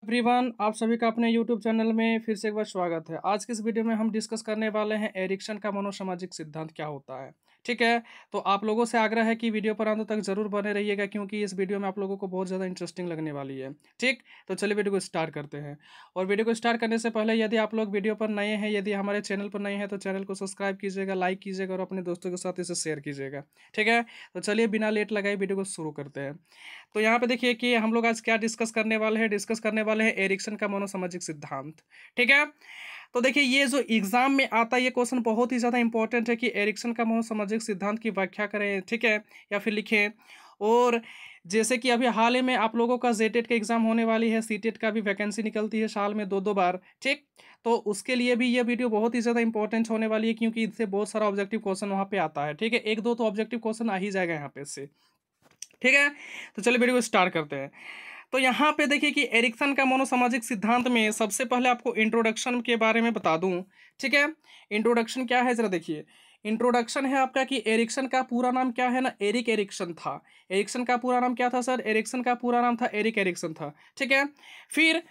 Everyone, आप सभी का अपने यूट्यूब चैनल में फिर से एक बार स्वागत है। आज की इस वीडियो में हम डिस्कस करने वाले हैं एरिक्सन का मनोसामाजिक सिद्धांत क्या होता है। ठीक है, तो आप लोगों से आग्रह है कि वीडियो पर अंत तक जरूर बने रहिएगा, क्योंकि इस वीडियो में आप लोगों को बहुत ज़्यादा इंटरेस्टिंग लगने वाली है। ठीक, तो चलिए वीडियो को स्टार्ट करते हैं। और वीडियो को स्टार्ट करने से पहले यदि आप लोग वीडियो पर नए हैं, यदि हमारे चैनल पर नए हैं, तो चैनल को सब्सक्राइब कीजिएगा, लाइक कीजिएगा और अपने दोस्तों के साथ इसे शेयर कीजिएगा। ठीक है, तो चलिए बिना लेट लगाए वीडियो को शुरू करते हैं। तो यहाँ पे देखिए कि हम लोग आज क्या डिस्कस करने वाले हैं। डिस्कस करने वाले हैं एरिक्सन का मनोसामाजिक सिद्धांत। ठीक है, तो देखिए ये जो एग्जाम में आता है ये क्वेश्चन बहुत ही ज़्यादा इंपॉर्टेंट है कि एरिक्सन का मनोसामाजिक सिद्धांत की व्याख्या करें। ठीक है, या फिर लिखें। और जैसे कि अभी हाल ही में आप लोगों का जेटेट का एग्जाम होने वाली है, सीटेट का भी वैकेंसी निकलती है साल में दो दो बार। ठीक, तो उसके लिए भी ये वीडियो बहुत ही ज़्यादा इंपॉर्टेंट होने वाली है, क्योंकि इससे बहुत सारा ऑब्जेक्टिव क्वेश्चन वहाँ पे आता है। ठीक है, एक दो तो ऑब्जेक्टिव क्वेश्चन आ ही जाएगा यहाँ पे से। ठीक है, तो चलिए वीडियो को स्टार्ट करते हैं। तो यहाँ पे देखिए कि एरिक्सन का मनोसामाजिक सिद्धांत में सबसे पहले आपको इंट्रोडक्शन के बारे में बता दूं। ठीक है, इंट्रोडक्शन क्या है जरा देखिए। इंट्रोडक्शन है आपका कि एरिक्सन का पूरा नाम क्या है ना, एरिक एरिक्सन था। एरिक्सन का पूरा नाम क्या था सर? एरिक्सन का पूरा नाम था एरिक एरिक्सन था। ठीक है, फिर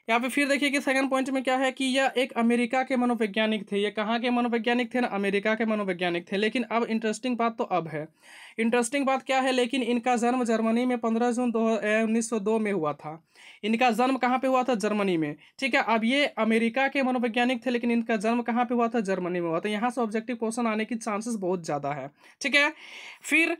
यहाँ पे फिर देखिए कि सेकंड पॉइंट में क्या है कि यह एक अमेरिका के मनोवैज्ञानिक थे। ये कहाँ के मनोवैज्ञानिक थे ना? अमेरिका के मनोवैज्ञानिक थे। लेकिन अब इंटरेस्टिंग बात तो अब है। इंटरेस्टिंग बात क्या है, लेकिन इनका जन्म जर्मनी में 15 जून 1902 में हुआ था। इनका जन्म कहाँ पे हुआ था? जर्मनी में। ठीक है, अब ये अमेरिका के मनोवैज्ञानिक थे, लेकिन इनका जन्म कहाँ पे हुआ था? जर्मनी में हुआ था। यहाँ से ऑब्जेक्टिव क्वेश्चन आने की चांसेस बहुत ज़्यादा है। ठीक है, फिर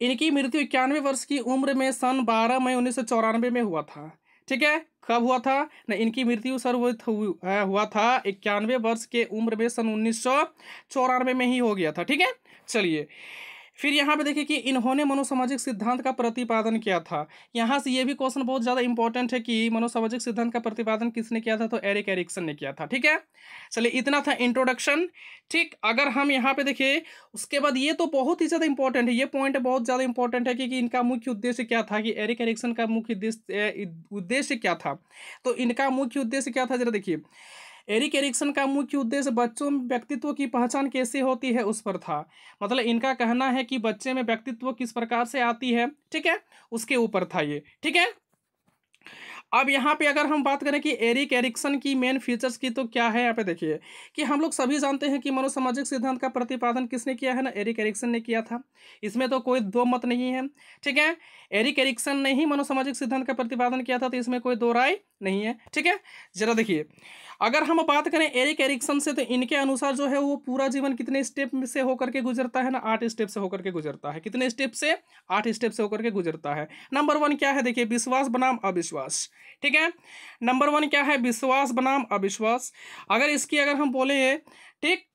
इनकी मृत्यु 91 वर्ष की उम्र में सन 12 मई 1994 में हुआ था। ठीक है, कब हुआ था ना? इनकी मृत्यु सर हुआ था 91 वर्ष के उम्र में सन 1994 में ही हो गया था। ठीक है, चलिए फिर यहाँ पे देखिए कि इन्होंने मनोसामाजिक सिद्धांत का प्रतिपादन किया था। यहाँ से ये भी क्वेश्चन बहुत ज़्यादा इंपॉर्टेंट है कि मनोसामाजिक सिद्धांत का प्रतिपादन किसने किया था? तो एरिक एरिक्सन ने किया था। ठीक है, चलिए इतना था इंट्रोडक्शन। ठीक, अगर हम यहाँ पे देखिए उसके बाद ये तो बहुत ही ज़्यादा इंपॉर्टेंट है, ये पॉइंट बहुत ज़्यादा इंपॉर्टेंट है कि इनका मुख्य उद्देश्य क्या था, कि एरिक एरिक्सन का मुख्य उद्देश्य क्या था। तो इनका मुख्य उद्देश्य क्या था जरा देखिए। एरिक एरिक्सन का मुख्य उद्देश्य बच्चों में व्यक्तित्व की पहचान कैसे होती है उस पर था। मतलब इनका कहना है कि बच्चे में व्यक्तित्व किस प्रकार से आती है। ठीक है, उसके ऊपर था ये। ठीक है, अब यहाँ पे अगर हम बात करें कि एरिक एरिक्सन की मेन फीचर्स की, तो क्या है यहाँ पे देखिए कि हम लोग सभी जानते हैं कि मनोसामाजिक सिद्धांत का प्रतिपादन किसने किया है ना? एरिक एरिक्सन ने किया था। इसमें तो कोई दो मत नहीं है। ठीक है, एरिक एरिक्सन ने ही मनोसामाजिक सिद्धांत का प्रतिपादन किया था, तो इसमें कोई दो राय नहीं है। ठीक है, जरा देखिए अगर हम बात करें एरिक एरिक्सन से, तो इनके अनुसार जो है वो पूरा जीवन कितने स्टेप से होकर के गुजरता है ना? 8 स्टेप से होकर के गुजरता है। कितने स्टेप से? 8 स्टेप से होकर के गुजरता है। नंबर 1 क्या है देखिए? विश्वास बनाम अविश्वास। ठीक है, नंबर 1 क्या है? विश्वास बनाम अविश्वास। अगर हम बोले, ठीक,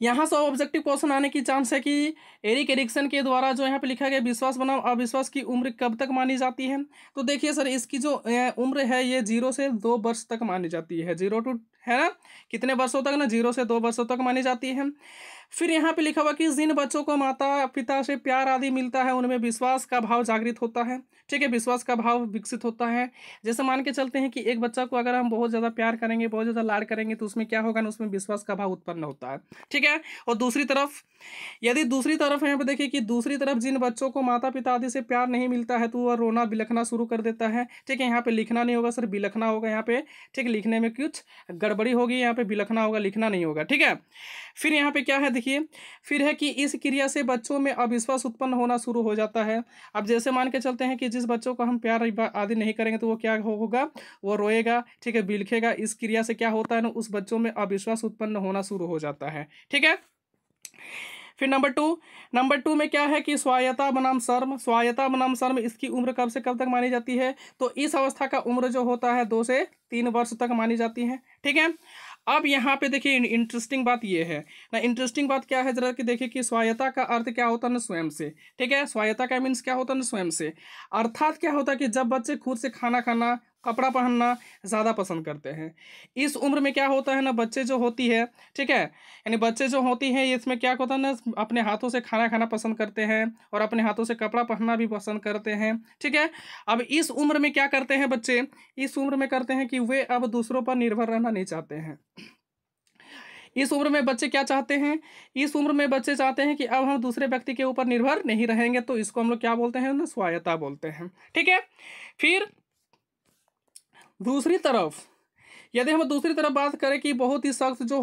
यहाँ से ऑब्जेक्टिव क्वेश्चन आने की चांस है कि एरिक एरिक्सन के द्वारा जो यहाँ पे लिखा गया विश्वास बनाम अविश्वास की उम्र कब तक मानी जाती है। तो देखिए सर, इसकी जो उम्र है ये 0 से 2 वर्ष तक मानी जाती है। 0 टू, है ना, कितने वर्षों तक ना? 0 से 2 वर्षों तक मानी जाती है। फिर यहाँ पे लिखा हुआ कि जिन बच्चों को माता पिता से प्यार आदि मिलता है उनमें विश्वास का भाव जागृत होता है। ठीक है, विश्वास का भाव विकसित होता है। जैसे मान के चलते हैं कि एक बच्चा को अगर हम बहुत ज़्यादा प्यार करेंगे, बहुत ज़्यादा लाड करेंगे, तो उसमें क्या होगा ना? उसमें विश्वास का भाव उत्पन्न होता है। ठीक है, और दूसरी तरफ यहाँ पे देखिए कि दूसरी तरफ जिन बच्चों को माता पिता आदि से प्यार नहीं मिलता है, तो वह रोना बिलखना शुरू कर देता है। ठीक है, यहाँ पे लिखना नहीं होगा सर, बिलखना होगा यहाँ पे। ठीक, लिखने में कुछ गड़बड़ी होगी, यहाँ पे बिलखना होगा, लिखना नहीं होगा। ठीक है, फिर यहाँ पे क्या है देखिए, फिर है कि इस क्रिया से बच्चों में अविश्वास उत्पन्न होना शुरू हो जाता है। अब जैसे मान के चलते हैं कि जिस बच्चों को हम प्यार आदि नहीं करेंगे, तो वो क्या होगा? वो रोएगा। ठीक है, बिलखेगा। इस क्रिया से क्या होता है ना? उस बच्चों में अविश्वास उत्पन्न होना शुरू हो जाता है। ठीक है, फिर नंबर टू में क्या है कि स्वायत्ता बनाम शर्म। इसकी उम्र कब से कब तक मानी जाती है? तो इस अवस्था का उम्र जो होता है 2 से 3 वर्ष तक मानी जाती है। ठीक है, अब यहाँ पे देखिए इंटरेस्टिंग बात ये है ना। इंटरेस्टिंग बात क्या है जरा कि देखिए कि स्वायत्ता का अर्थ क्या होता है ना? स्वयं से। ठीक है, स्वायत्ता का मीन्स क्या होता है ना? स्वयं से। अर्थात क्या होता है कि जब बच्चे खुद से खाना खाना, कपड़ा पहनना ज़्यादा पसंद करते हैं। इस उम्र में क्या होता है ना? बच्चे जो होती है, ठीक है, यानी बच्चे जो होती हैं इसमें क्या होता है ना? अपने हाथों से खाना खाना पसंद करते हैं और अपने हाथों से कपड़ा पहनना भी पसंद करते हैं। ठीक है, अब इस उम्र में क्या करते हैं बच्चे? इस उम्र में करते हैं कि वे अब दूसरों पर निर्भर रहना नहीं चाहते हैं। इस उम्र में बच्चे क्या चाहते हैं? इस उम्र में बच्चे चाहते हैं कि अब हम दूसरे व्यक्ति के ऊपर निर्भर नहीं रहेंगे, तो इसको हम लोग क्या बोलते हैं ना? स्वायत्ता बोलते हैं। ठीक है, फिर दूसरी तरफ यदि हम दूसरी तरफ बात करें कि बहुत ही शख्स जो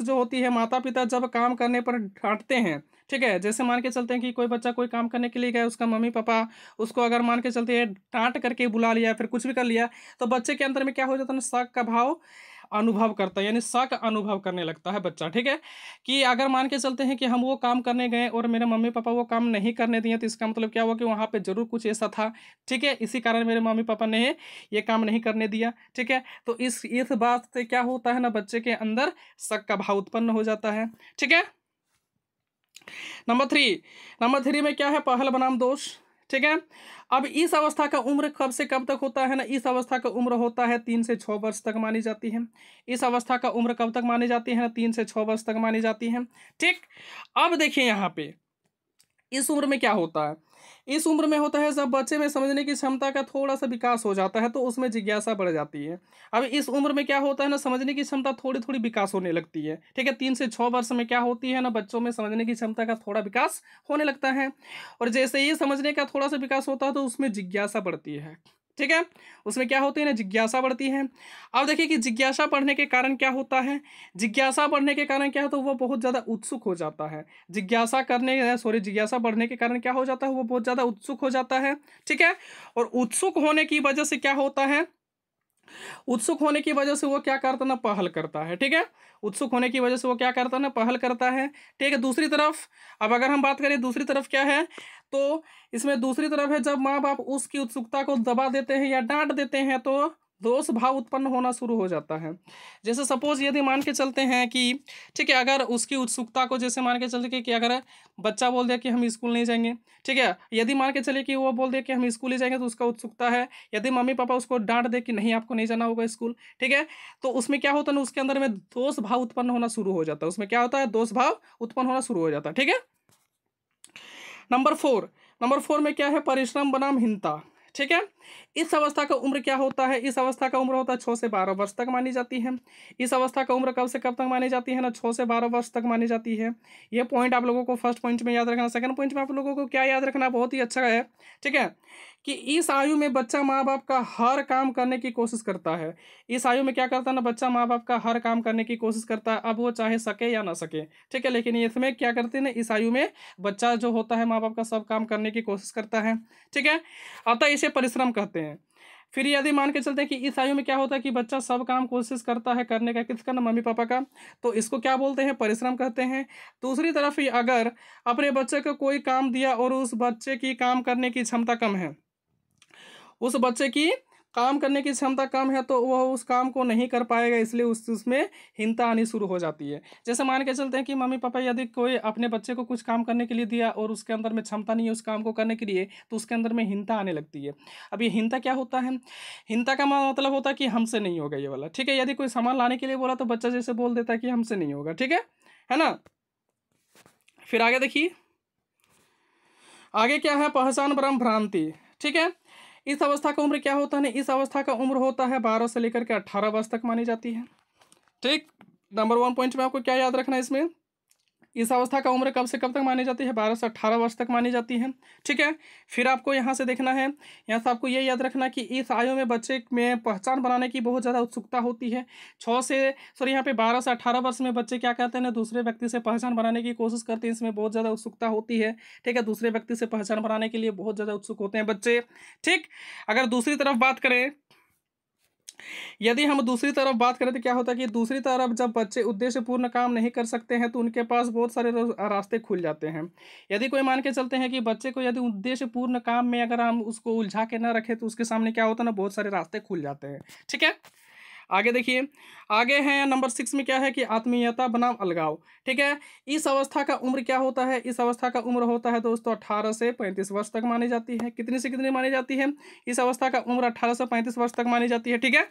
होती है माता पिता जब काम करने पर डांटते हैं, ठीक है, जैसे मान के चलते हैं कि कोई बच्चा कोई काम करने के लिए गया, उसका मम्मी पापा उसको अगर मान के चलते हैं डांट करके बुला लिया, फिर कुछ भी कर लिया, तो बच्चे के अंदर में क्या हो जाता है ना, शक का भाव अनुभव करता है, यानी शक अनुभव करने लगता है बच्चा, ठीक है, कि अगर मान के चलते हैं कि हम वो काम करने गए और मेरे मम्मी पापा वो काम नहीं करने दिए, तो इसका मतलब क्या हुआ कि वहाँ पे जरूर कुछ ऐसा था, ठीक है, इसी कारण मेरे मम्मी पापा ने ये काम नहीं करने दिया, ठीक है। तो इस बात से क्या होता है ना, बच्चे के अंदर शक का भाव उत्पन्न हो जाता है, ठीक है। नंबर थ्री में क्या है, पहल बनाम दोष, ठीक है। अब इस अवस्था का उम्र कब से कब तक होता है ना, इस अवस्था का उम्र होता है 3 से 6 वर्ष तक मानी जाती है। इस अवस्था का उम्र कब तक मानी जाती है ना, 3 से 6 वर्ष तक मानी जाती है, ठीक। अब देखिए यहाँ पे इस उम्र में क्या होता है, इस उम्र में होता है जब बच्चे में समझने की क्षमता का थोड़ा सा विकास हो जाता है, तो उसमें जिज्ञासा बढ़ जाती है। अब इस उम्र में क्या होता है ना, समझने की क्षमता थोड़ी थोड़ी विकास होने लगती है, ठीक है। 3 से 6 वर्ष में क्या होती है ना, बच्चों में समझने की क्षमता का थोड़ा विकास होने लगता है, और जैसे ही समझने का थोड़ा सा विकास होता है तो उसमें जिज्ञासा बढ़ती है, ठीक है। उसमें क्या होती है ना, जिज्ञासा बढ़ती है। अब देखिए कि जिज्ञासा बढ़ने के कारण क्या होता है, जिज्ञासा बढ़ने के कारण क्या है, तो वो बहुत ज़्यादा उत्सुक हो जाता है। जिज्ञासा बढ़ने के कारण क्या हो जाता है, वो बहुत ज़्यादा उत्सुक हो जाता है, ठीक है। और उत्सुक होने की वजह से क्या होता है, उत्सुक होने की वजह से वो क्या करता है ना, पहल करता है, ठीक है। उत्सुक होने की वजह से वो क्या करता है ना, पहल करता है, ठीक है। दूसरी तरफ अब अगर हम बात करें दूसरी तरफ क्या है, तो इसमें दूसरी तरफ है जब माँ बाप उसकी उत्सुकता को दबा देते हैं या डांट देते हैं, तो दोष भाव उत्पन्न होना शुरू हो जाता है। जैसे सपोज यदि मान के चलते हैं कि, ठीक है, अगर उसकी उत्सुकता को जैसे मान के चलते कि अगर बच्चा बोल दिया कि हम स्कूल नहीं जाएंगे, ठीक है, यदि मान के चले कि वो बोल दे कि हम स्कूल ही जाएंगे, तो उसका उत्सुकता है, यदि मम्मी पापा उसको डांट दे कि नहीं आपको नहीं जाना होगा स्कूल, ठीक है, तो उसमें क्या होता है ना, उसके अंदर में दोष भाव उत्पन्न होना शुरू हो जाता है, उसमें क्या होता है, दोष भाव उत्पन्न होना शुरू हो जाता है, ठीक है। नंबर 4 में क्या है, परिश्रम बनाम हिंता, ठीक है। इस अवस्था का उम्र क्या होता है, इस अवस्था का उम्र होता है 6 से 12 वर्ष तक मानी जाती है। इस अवस्था का उम्र कब से कब तक मानी जाती है ना, 6 से 12 वर्ष तक मानी जाती है। ये पॉइंट आप लोगों को फर्स्ट पॉइंट में याद रखना। सेकंड पॉइंट में आप लोगों को क्या याद रखना, बहुत ही अच्छा है, ठीक है, कि इस आयु में बच्चा माँ बाप का हर काम करने की कोशिश करता है। इस आयु में क्या करता है ना, बच्चा माँ बाप का हर काम करने की कोशिश करता है, अब वो चाहे सके या ना सके, ठीक है। लेकिन इसमें क्या करते हैं ना, इस आयु में बच्चा जो होता है माँ बाप का सब काम करने की कोशिश करता है, ठीक है, अतः इसे परिश्रम कहते हैं। फिर यदि मान के चलते हैं कि इस आयु में क्या होता है कि बच्चा सब काम कोशिश करता है करने का, किसका ना, मम्मी पापा का, तो इसको क्या बोलते हैं, परिश्रम कहते हैं। दूसरी तरफ ही अगर अपने बच्चे को कोई काम दिया और उस बच्चे की काम करने की क्षमता कम है, उस बच्चे की काम करने की क्षमता कम है, तो वह उस काम को नहीं कर पाएगा, इसलिए उसमें हिंसा आनी शुरू हो जाती है। जैसे मान के चलते हैं कि मम्मी पापा यदि कोई अपने बच्चे को कुछ काम करने के लिए दिया और उसके अंदर में क्षमता नहीं है उस काम को करने के लिए, तो उसके अंदर में हिंसा आने लगती है। अब ये हिंसा क्या होता है, हिंसा का मतलब होता है कि हमसे नहीं होगा ये वाला, ठीक है। यदि कोई सामान लाने के लिए बोला तो बच्चा जैसे बोल देता है कि हमसे नहीं होगा, ठीक है ना। फिर आगे देखिए, आगे क्या है, पहचान भ्रम भ्रांति, ठीक है। इस अवस्था का उम्र क्या होता है ना, इस अवस्था का उम्र होता है 12 से लेकर के 18 वर्ष तक मानी जाती है, ठीक। नंबर 1 पॉइंट में आपको क्या याद रखना है इसमें, इस अवस्था का उम्र कब से कब तक मानी जाती है, 12 से 18 वर्ष तक मानी जाती है, ठीक है। फिर आपको यहाँ से देखना है, यहाँ से आपको ये याद रखना कि इस आयु में बच्चे में पहचान बनाने की बहुत ज़्यादा उत्सुकता होती है। 12 से 18 वर्ष में बच्चे क्या करते हैं ना, दूसरे व्यक्ति से पहचान बनाने की कोशिश करते हैं, इसमें बहुत ज़्यादा उत्सुकता होती है, ठीक है। दूसरे व्यक्ति से पहचान बनाने के लिए बहुत ज़्यादा उत्सुक होते हैं बच्चे, ठीक। अगर दूसरी तरफ बात करें, यदि हम दूसरी तरफ बात करें तो क्या होता है कि दूसरी तरफ जब बच्चे उद्देश्यपूर्ण काम नहीं कर सकते हैं, तो उनके पास बहुत सारे रास्ते खुल जाते हैं। यदि कोई मान के चलते हैं कि बच्चे को यदि उद्देश्यपूर्ण काम में अगर हम उसको उलझा के ना रखें, तो उसके सामने क्या होता है ना, बहुत सारे रास्ते खुल जाते हैं, ठीक है। आगे देखिए, आगे है नंबर 6 में क्या है कि आत्मीयता बनाम अलगाव, ठीक है। इस अवस्था का उम्र क्या होता है, इस अवस्था का उम्र होता है दोस्तों 18 से 35 वर्ष तक मानी जाती है। कितनी से कितनी मानी जाती है, इस अवस्था का उम्र 18 से 35 वर्ष तक मानी जाती है, ठीक है।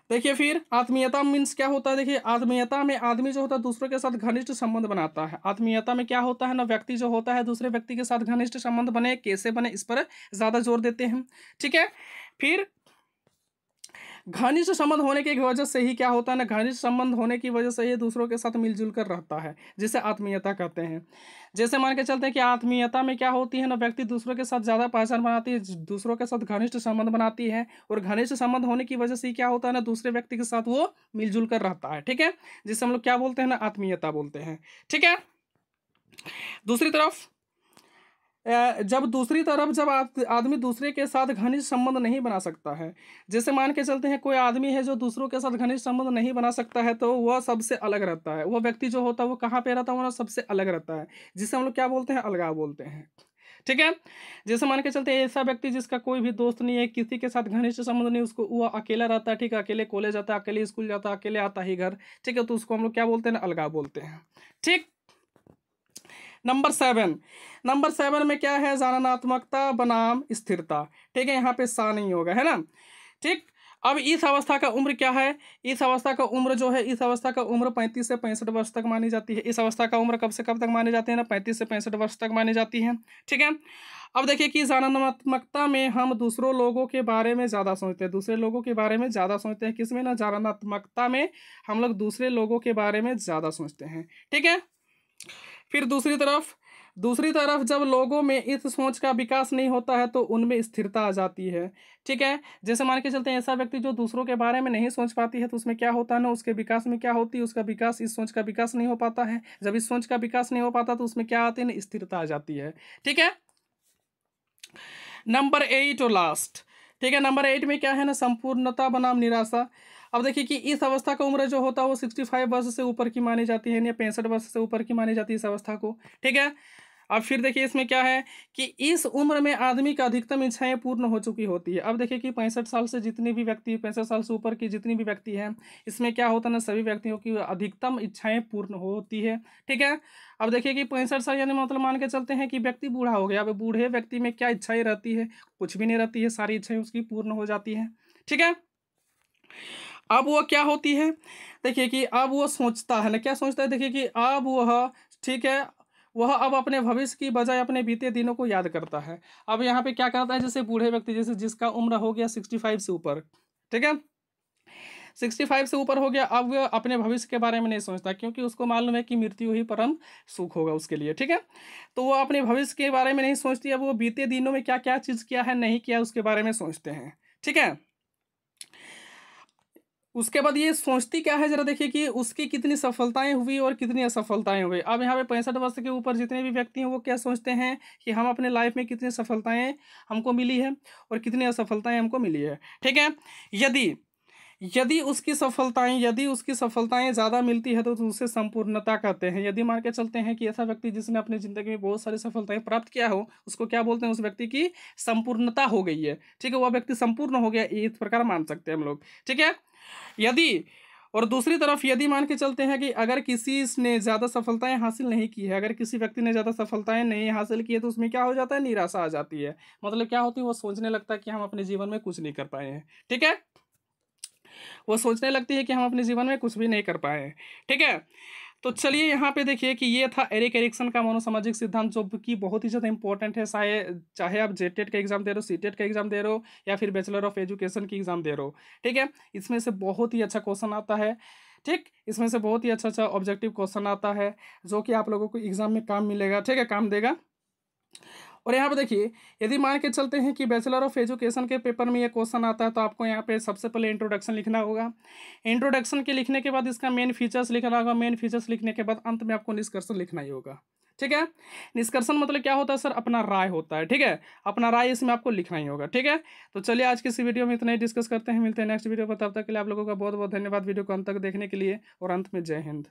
देखिए फिर आत्मीयता मीन्स क्या होता है, देखिए आत्मीयता में आदमी जो होता है दूसरों के साथ घनिष्ठ संबंध बनाता है। आत्मीयता में क्या होता है ना, व्यक्ति जो होता है दूसरे व्यक्ति के साथ घनिष्ठ संबंध बने, कैसे बने, इस पर ज़्यादा जोर देते हैं, ठीक है। फिर घनिष्ठ संबंध होने की वजह से ही क्या होता है ना, घनिष्ठ संबंध होने की वजह से ये दूसरों के साथ मिलजुल कर रहता है, जिसे आत्मीयता कहते हैं। जैसे मान के चलते हैं कि आत्मीयता में क्या होती है ना, व्यक्ति दूसरों के साथ ज़्यादा पहचान बनाती है, दूसरों के साथ घनिष्ठ संबंध बनाती है, और घनिष्ठ संबंध होने की वजह से ही क्या होता है ना, दूसरे व्यक्ति के साथ वो मिलजुल कर रहता है, ठीक है, जिसे हम लोग क्या बोलते हैं ना, आत्मीयता बोलते हैं, ठीक है। दूसरी तरफ जब आदमी दूसरे के साथ घनिष्ठ संबंध नहीं बना सकता है, जैसे मान के चलते हैं कोई आदमी है जो दूसरों के साथ घनिष्ठ संबंध नहीं बना सकता है, तो वह सबसे अलग रहता है, वह व्यक्ति जो होता है वो कहाँ पे रहता है, वो सबसे अलग रहता है, जिसे हम लोग क्या बोलते हैं, अलगाव बोलते हैं, ठीक है। जैसे मान के चलते हैं ऐसा व्यक्ति जिसका कोई भी दोस्त नहीं है, किसी के साथ घनिष्ठ संबंध नहीं, उसको वो अकेला रहता है, ठीक है, अकेले कॉलेज जाता है, अकेले स्कूल जाता है, अकेले आता ही घर, ठीक है, तो उसको हम लोग क्या बोलते हैं ना, अलगाव बोलते हैं, ठीक। नंबर 7 में क्या है, जाननात्मकता बनाम स्थिरता, ठीक है, यहाँ पे सा नहीं होगा, है ना, ठीक। अब इस अवस्था का उम्र क्या है, इस अवस्था का उम्र जो है, इस अवस्था का उम्र 35 से 65 वर्ष तक मानी जाती है। इस अवस्था का उम्र कब से कब तक मानी जाती है ना, 35 से 65 वर्ष तक मानी जाती है, ठीक है। अब देखिए कि जाननात्मकता में हम दूसरों लोगों के बारे में ज़्यादा सोचते हैं, दूसरे लोगों के बारे में ज़्यादा सोचते हैं, किसमें ना, जाननात्मकता में हम लोग दूसरे लोगों के बारे में ज़्यादा सोचते हैं, ठीक है। फिर दूसरी तरफ जब लोगों में इस सोच का विकास नहीं होता है तो उनमें स्थिरता आ जाती है, ठीक है। जैसे मान के चलते हैं ऐसा व्यक्ति जो दूसरों के बारे में नहीं सोच पाती है, तो उसमें क्या होता है ना, उसके विकास में क्या होती है, उसका विकास, इस सोच का विकास नहीं हो पाता है। जब इस सोच का विकास नहीं हो पाता तो उसमें क्या आती है ना, स्थिरता आ जाती है, ठीक है। नंबर 8 और लास्ट, ठीक है, नंबर 8 में क्या है ना, संपूर्णता बनाम निराशा। अब देखिए कि इस अवस्था का उम्र जो होता है वो 65 वर्ष से ऊपर की मानी जाती है, या 65 वर्ष से ऊपर की मानी जाती है इस अवस्था को, ठीक है। अब फिर देखिए इसमें क्या है कि इस उम्र में आदमी का अधिकतम इच्छाएं पूर्ण हो चुकी होती है। अब देखिए कि 65 साल से जितनी भी व्यक्ति, 65 साल से ऊपर की जितनी भी व्यक्ति हैं, इसमें क्या होता है ना, सभी व्यक्तियों की अधिकतम इच्छाएं पूर्ण होती है, ठीक है। अब देखिए कि 65 साल यानी मतलब मान के चलते हैं कि व्यक्ति बूढ़ा हो गया। अब बूढ़े व्यक्ति में क्या इच्छाएं रहती है, कुछ भी नहीं रहती है, सारी इच्छाएं उसकी पूर्ण हो जाती है, ठीक है। अब वो क्या होती है, देखिए कि अब वो सोचता है ना, क्या सोचता है, देखिए कि अब वह, ठीक है, वह अब अपने भविष्य की बजाय अपने बीते दिनों को याद करता है। अब यहाँ पे क्या करता है, जैसे बूढ़े व्यक्ति, जैसे जिसका उम्र हो गया 65 से ऊपर, ठीक है, 65 से ऊपर हो गया, अब वह अपने भविष्य के बारे में नहीं सोचता, क्योंकि उसको मालूम है कि मृत्यु ही परम सुख होगा उसके लिए, ठीक है। तो वो अपने भविष्य के बारे में नहीं सोचती, अब वो बीते दिनों में क्या क्या चीज़ किया है, नहीं किया, उसके बारे में सोचते हैं, ठीक है। उसके बाद ये सोचती क्या है, जरा देखिए कि उसकी कितनी सफलताएं हुई और कितनी असफलताएं हुई। अब यहाँ पे 65 वर्ष के ऊपर जितने भी व्यक्ति हैं वो क्या सोचते हैं कि हम अपने लाइफ में कितनी सफलताएं हमको मिली है और कितनी असफलताएं हमको मिली है, ठीक है। यदि यदि उसकी सफलताएं ज़्यादा मिलती है तो उसे संपूर्णता कहते हैं। यदि मान के चलते हैं कि ऐसा व्यक्ति जिसने अपनी ज़िंदगी में बहुत सारी सफलताएं प्राप्त किया हो, उसको क्या बोलते हैं, उस व्यक्ति की संपूर्णता हो गई है, ठीक है, वह व्यक्ति संपूर्ण हो गया, इस प्रकार मान सकते हैं हम लोग, ठीक है। यदि और दूसरी तरफ यदि मान के चलते हैं कि अगर किसी ने ज़्यादा सफलताएं हासिल नहीं की है, अगर किसी व्यक्ति ने ज़्यादा सफलताएं नहीं हासिल की है, तो उसमें क्या हो जाता है, निराशा आ जाती है। मतलब क्या होती है, वो सोचने लगता है कि हम अपने जीवन में कुछ नहीं कर पाए हैं, ठीक है। वो सोचने लगती है कि हम अपने जीवन में कुछ भी नहीं कर पाए हैं, ठीक है। तो चलिए यहाँ पे देखिए कि ये था एरिक एरिक्सन का मनोसामाजिक सिद्धांत, जो कि बहुत ही ज़्यादा इंपॉर्टेंट है, चाहे आप जेटेट का एग्जाम दे रहे हो, सीटेट का एग्जाम दे रहे हो, या फिर बैचलर ऑफ एजुकेशन की एग्जाम दे रहे हो, ठीक है। इसमें से बहुत ही अच्छा क्वेश्चन आता है, ठीक, इसमें से बहुत ही अच्छा अच्छा ऑब्जेक्टिव क्वेश्चन आता है, जो कि आप लोगों को एग्जाम में काम मिलेगा, ठीक है, काम देगा। और यहाँ पे देखिए, यदि मान के चलते हैं कि बैचलर ऑफ एजुकेशन के पेपर में ये क्वेश्चन आता है, तो आपको यहाँ पे सबसे पहले इंट्रोडक्शन लिखना होगा। इंट्रोडक्शन के लिखने के बाद इसका मेन फीचर्स लिखना होगा। मेन फीचर्स लिखने के बाद अंत में आपको निष्कर्षण लिखना ही होगा, ठीक है। निष्कर्षण मतलब क्या होता है सर, अपना राय होता है, ठीक है, अपना राय इसमें आपको लिखना ही होगा, ठीक है। तो चलिए आज की इस वीडियो में इतना ही डिस्कस करते हैं, मिलते हैं नेक्स्ट वीडियो पर, तब तक के लिए आप लोगों का बहुत बहुत धन्यवाद वीडियो को अंत तक देखने के लिए, और अंत में जय हिंद।